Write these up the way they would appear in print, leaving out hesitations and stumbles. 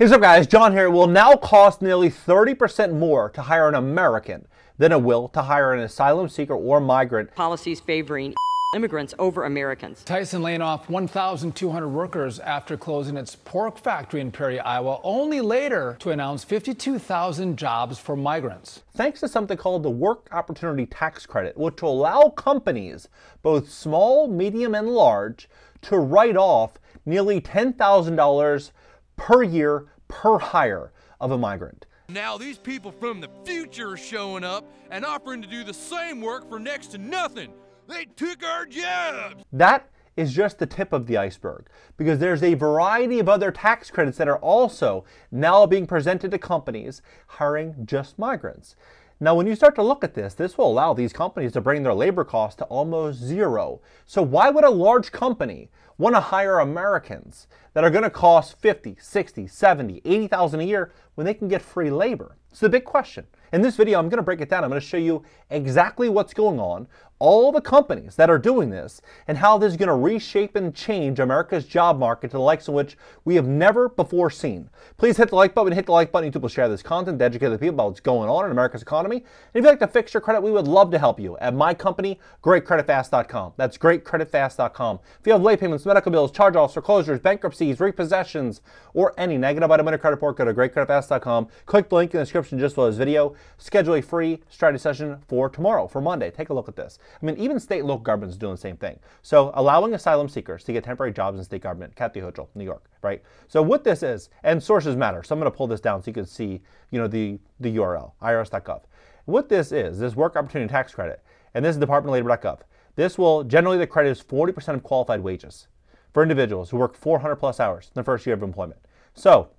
Hey, what's up guys, John here. It will now cost nearly 30% more to hire an American than it will to hire an asylum seeker or migrant. Policies favoring immigrants over Americans. Tyson laying off 1,200 workers after closing its pork factory in Perry, Iowa, only later to announce 52,000 jobs for migrants. Thanks to something called the Work Opportunity Tax Credit, which will allow companies, both small, medium, and large, to write off nearly $10,000 per year per hire of a migrant. Now these people from the future are showing up and offering to do the same work for next to nothing. They took our jobs. That is just the tip of the iceberg, because there's a variety of other tax credits that are also now being presented to companies hiring just migrants. Now, when you start to look at this, this will allow these companies to bring their labor costs to almost zero. So why would a large company want to hire Americans that are going to cost 50, 60, 70, 80,000 a year when they can get free labor? It's the big question. In this video, I'm going to break it down. I'm going to show you exactly what's going on, all the companies that are doing this, and how this is going to reshape and change America's job market to the likes of which we have never before seen. Please hit the like button. Hit the like button. YouTube will share this content to educate the people about what's going on in America's economy. And if you'd like to fix your credit, we would love to help you at my company, GreatCreditFast.com. That's GreatCreditFast.com. If you have late payments, medical bills, charge-offs, foreclosures, bankruptcies, repossessions, or any negative item on a credit report, go to GreatCreditFast.com. Click the link in the description just below this video. Schedule a free strategy session for tomorrow, for Monday. Take a look at this. I mean, even state and local governments are doing the same thing. So allowing asylum seekers to get temporary jobs in state government, Kathy Hochul, New York, right? So what this is, and sources matter. So I'm going to pull this down so you can see, the URL, irs.gov. What this is, this work opportunity tax credit, and this is departmentlabor.gov. This will, generally the credit is 40% of qualified wages for individuals who work 400 plus hours in the first year of employment. So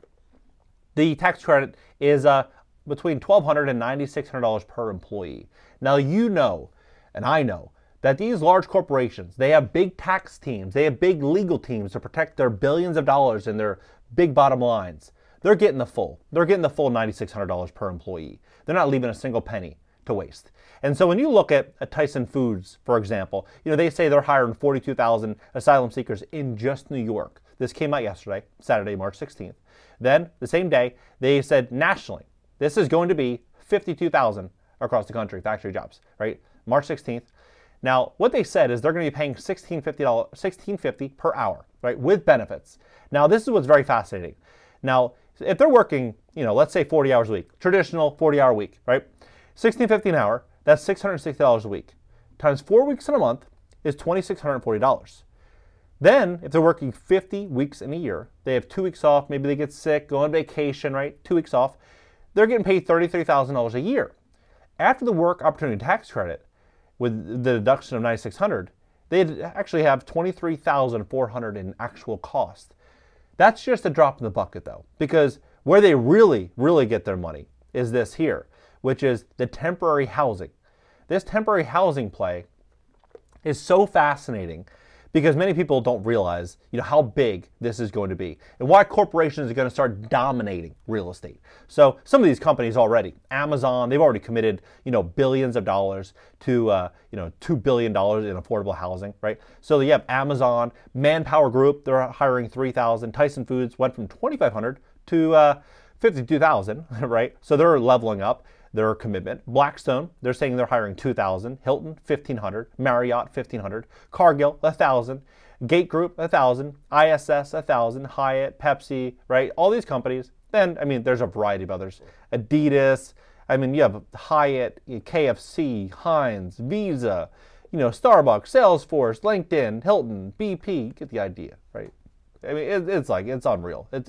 the tax credit is between $1,200 and $9,600 per employee. Now you know, and I know, that these large corporations, they have big tax teams, they have big legal teams to protect their billions of dollars and their big bottom lines. They're getting the full $9,600 per employee. They're not leaving a single penny to waste. And so when you look at Tyson Foods, for example, they say they're hiring 42,000 asylum seekers in just New York. This came out yesterday, Saturday, March 16th. Then, the same day, they said nationally, this is going to be 52,000 across the country, factory jobs, right? March 16th. Now, what they said is they're going to be paying $16.50 per hour, right, with benefits. Now, this is what's very fascinating. Now, if they're working, let's say 40 hours a week, traditional 40-hour week, right? $16.50 an hour, that's $660 a week. Times 4 weeks in a month is $2,640. Then, if they're working 50 weeks in a year, they have 2 weeks off, maybe they get sick, go on vacation, right? 2 weeks off, they're getting paid $33,000 a year. After the work opportunity tax credit, with the deduction of $9,600, they'd actually have $23,400 in actual cost. That's just a drop in the bucket though, because where they really, really get their money is this here, which is the temporary housing. This temporary housing play is so fascinating because many people don't realize, how big this is going to be and why corporations are going to start dominating real estate. So some of these companies already, Amazon, they've already committed, billions of dollars to, $2 billion in affordable housing, right? So you have Amazon, Manpower Group, they're hiring 3,000. Tyson Foods went from 2,500 to 52,000, right? So they're leveling up their commitment. Blackstone, they're saying they're hiring 2,000. Hilton, 1,500. Marriott, 1,500. Cargill, 1,000. Gate Group, 1,000. ISS, 1,000. Hyatt, Pepsi, right? All these companies. Then, there's a variety of others. Adidas, you have Hyatt, KFC, Heinz, Visa, Starbucks, Salesforce, LinkedIn, Hilton, BP. You get the idea, right? It's unreal. It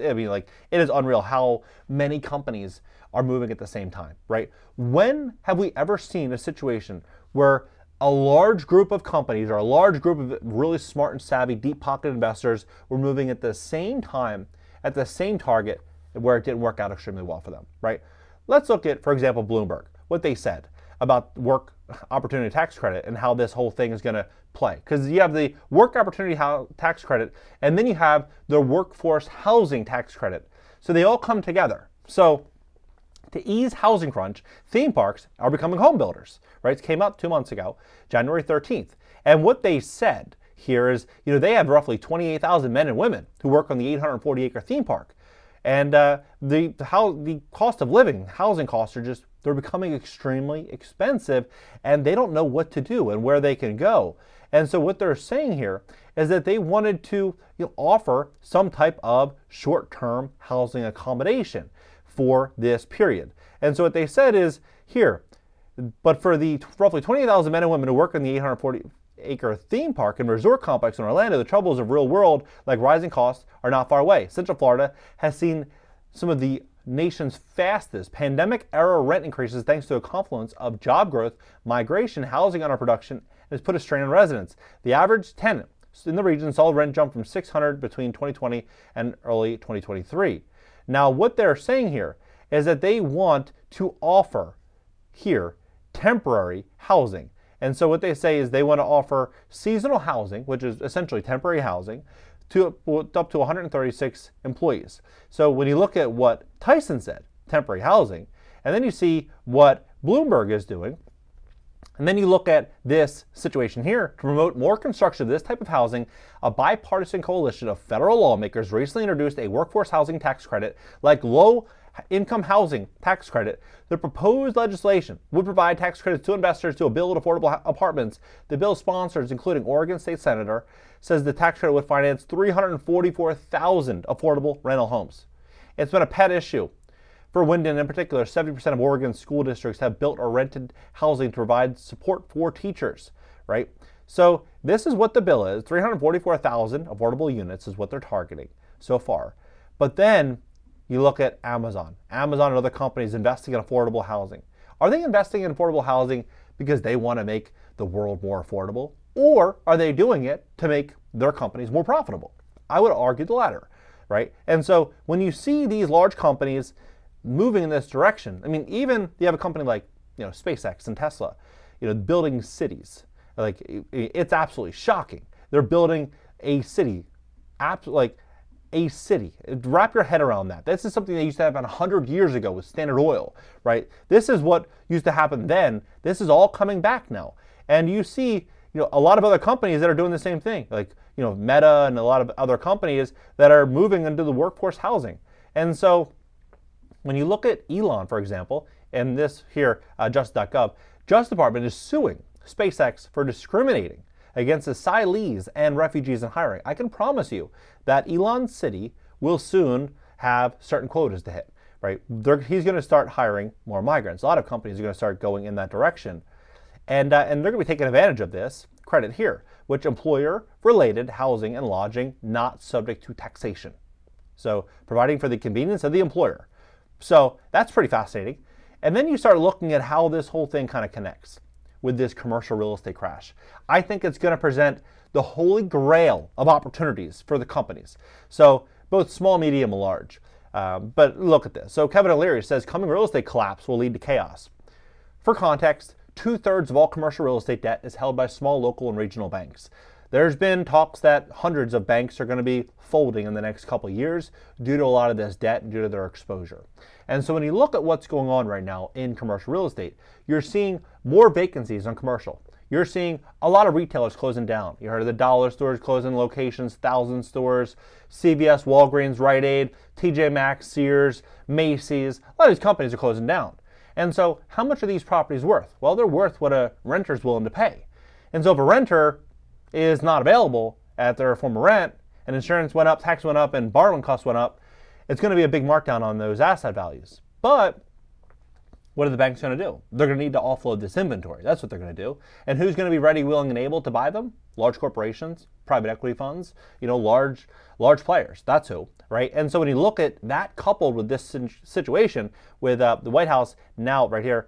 is unreal how many companies are moving at the same time, right? When have we ever seen a situation where a large group of companies or a large group of really smart and savvy, deep-pocketed investors were moving at the same time, at the same target, where it didn't work out extremely well for them, right? Let's look at, for example, Bloomberg, what they said about work opportunity tax credit and how this whole thing is going to play. Because you have the work opportunity tax credit, and then you have the workforce housing tax credit. So they all come together. So to ease housing crunch, theme parks are becoming home builders, right? It came out 2 months ago, January 13th. And what they said here is, they have roughly 28,000 men and women who work on the 840-acre theme park. And the cost of living, housing costs they're becoming extremely expensive, and they don't know what to do and where they can go. And so what they're saying here is that they wanted to offer some type of short-term housing accommodation for this period. And so what they said is, here, but for the roughly 28,000 men and women who work in the 840-acre theme park and resort complex in Orlando, the troubles of real world, like rising costs, are not far away. Central Florida has seen some of the nation's fastest pandemic-era rent increases thanks to a confluence of job growth, migration, housing underproduction, and has put a strain on residents. The average tenant in the region saw rent jump from $600 between 2020 and early 2023. Now, what they're saying here is that they want to offer here temporary housing. And so what they say is they want to offer seasonal housing, which is essentially temporary housing, to up to 136 employees. So when you look at what Tyson said, temporary housing, and then you see what Bloomberg is doing, and then you look at this situation here, to promote more construction of this type of housing, a bipartisan coalition of federal lawmakers recently introduced a workforce housing tax credit like low-income housing tax credit. The proposed legislation would provide tax credits to investors to build affordable apartments. The bill's sponsors, including Oregon State Senator, says the tax credit would finance 344,000 affordable rental homes. It's been a pet issue. For Wyndon in particular, 70% of Oregon's school districts have built or rented housing to provide support for teachers, right? So this is what the bill is. 344,000 affordable units is what they're targeting so far. But then you look at Amazon. Amazon and other companies investing in affordable housing. Are they investing in affordable housing because they want to make the world more affordable? Or are they doing it to make their companies more profitable? I would argue the latter, right? And so when you see these large companies moving in this direction, I mean, even you have a company like SpaceX and Tesla, building cities. Like, it's absolutely shocking. They're building a city, like a city. Wrap your head around that. This is something they used to have about 100 years ago with Standard Oil, right? This is what used to happen then. This is all coming back now. And you see, a lot of other companies that are doing the same thing, like, Meta and a lot of other companies that are moving into the workforce housing. And so when you look at Elon, for example, and this here, Justice.gov, Justice Department is suing SpaceX for discriminating against asylees and refugees in hiring. I can promise you that Elon's city will soon have certain quotas to hit, right? He's going to start hiring more migrants. A lot of companies are going to start going in that direction. And they're going to be taking advantage of this credit here, which employer-related housing and lodging not subject to taxation. So providing for the convenience of the employer. So that's pretty fascinating. And then you start looking at how this whole thing kind of connects with this commercial real estate crash. I think it's going to present the holy grail of opportunities for the companies. So both small, medium, and large. But look at this. So Kevin O'Leary says coming real estate collapse will lead to chaos. For context, 2/3 of all commercial real estate debt is held by small, local, and regional banks. There's been talks that hundreds of banks are going to be folding in the next couple of years due to a lot of this debt and due to their exposure. And so when you look at what's going on right now in commercial real estate, you're seeing more vacancies on commercial. You're seeing a lot of retailers closing down. You heard of the dollar stores closing locations, 1,000 stores, CVS, Walgreens, Rite Aid, TJ Maxx, Sears, Macy's. A lot of these companies are closing down. And so how much are these properties worth? Well, they're worth what a renter's willing to pay. And so if a renter is not available at their former rent, and insurance went up, tax went up, and borrowing costs went up, it's going to be a big markdown on those asset values. But what are the banks going to do? They're going to need to offload this inventory. That's what they're going to do. And who's going to be ready, willing, and able to buy them? Large corporations, private equity funds, large players. That's who, right? And so when you look at that coupled with this situation with the White House now right here,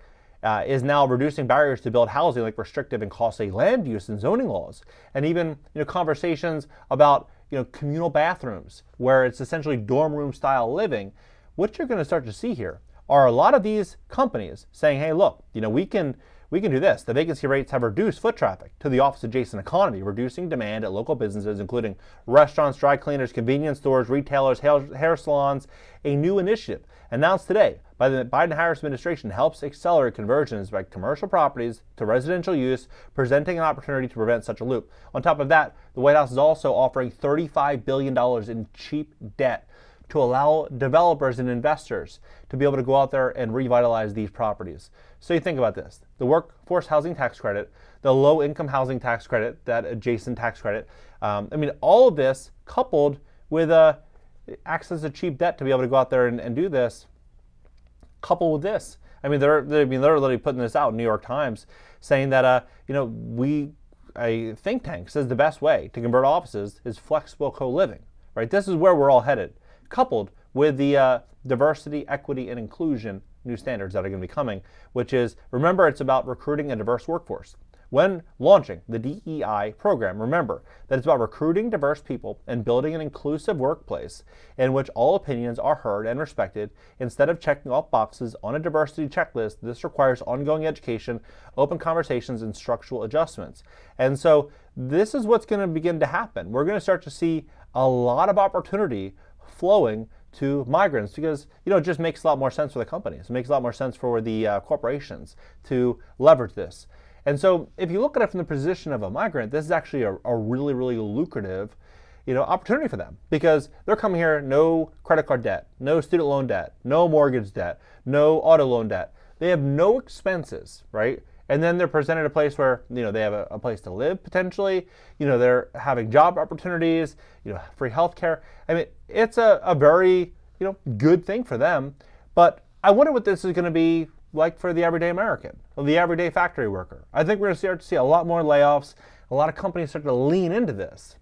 is now reducing barriers to build housing like restrictive and costly land use and zoning laws, and even conversations about communal bathrooms where it's essentially dorm room style living. What you're going to start to see here are a lot of these companies saying, hey, look, we can do this. The vacancy rates have reduced foot traffic to the office adjacent economy, reducing demand at local businesses, including restaurants, dry cleaners, convenience stores, retailers, hair salons. A new initiative announced today by the Biden-Harris administration helps accelerate conversions by commercial properties to residential use, presenting an opportunity to prevent such a loop. On top of that, the White House is also offering $35 billion in cheap debt to allow developers and investors to be able to go out there and revitalize these properties. So you think about this, the workforce housing tax credit, the low income housing tax credit, that adjacent tax credit. I mean, all of this coupled with access to cheap debt to be able to go out there and do this, coupled with this. I mean, they're literally putting this out in New York Times saying that, a think tank says the best way to convert offices is flexible co-living, right? This is where we're all headed, coupled with the diversity, equity, and inclusion new standards that are going to be coming, which is, remember, it's about recruiting a diverse workforce. When launching the DEI program, remember that it's about recruiting diverse people and building an inclusive workplace in which all opinions are heard and respected. Instead of checking off boxes on a diversity checklist, this requires ongoing education, open conversations, and structural adjustments. And so this is what's going to begin to happen. We're going to start to see a lot of opportunity flowing to migrants because, it just makes a lot more sense for the companies. It makes a lot more sense for the corporations to leverage this. And so if you look at it from the position of a migrant, this is actually a really, really lucrative, opportunity for them because they're coming here, no credit card debt, no student loan debt, no mortgage debt, no auto loan debt. They have no expenses, right? And then they're presented a place where, they have a place to live potentially, they're having job opportunities, free healthcare. I mean, it's a very, good thing for them. But I wonder what this is going to be like for the everyday American, or the everyday factory worker. I think we're going to start to see a lot more layoffs, a lot of companies start to lean into this.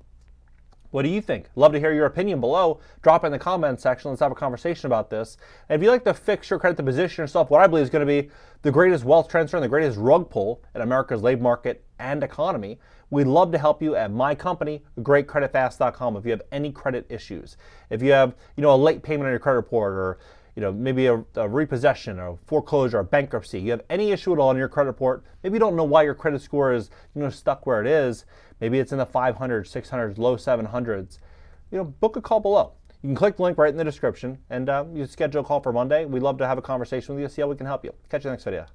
What do you think? Love to hear your opinion below. Drop it in the comments section. Let's have a conversation about this. And if you'd like to fix your credit to position yourself, what I believe is going to be the greatest wealth transfer and the greatest rug pull in America's labor market and economy, we'd love to help you at my company, GreatCreditFast.com, if you have any credit issues. If you have, a late payment on your credit report, or maybe a repossession or foreclosure or bankruptcy, you have any issue at all on your credit report, maybe you don't know why your credit score is, stuck where it is, maybe it's in the 500s, 600s, low 700s, book a call below. You can click the link right in the description and you schedule a call for Monday. We'd love to have a conversation with you, see how we can help you. Catch you in the next video.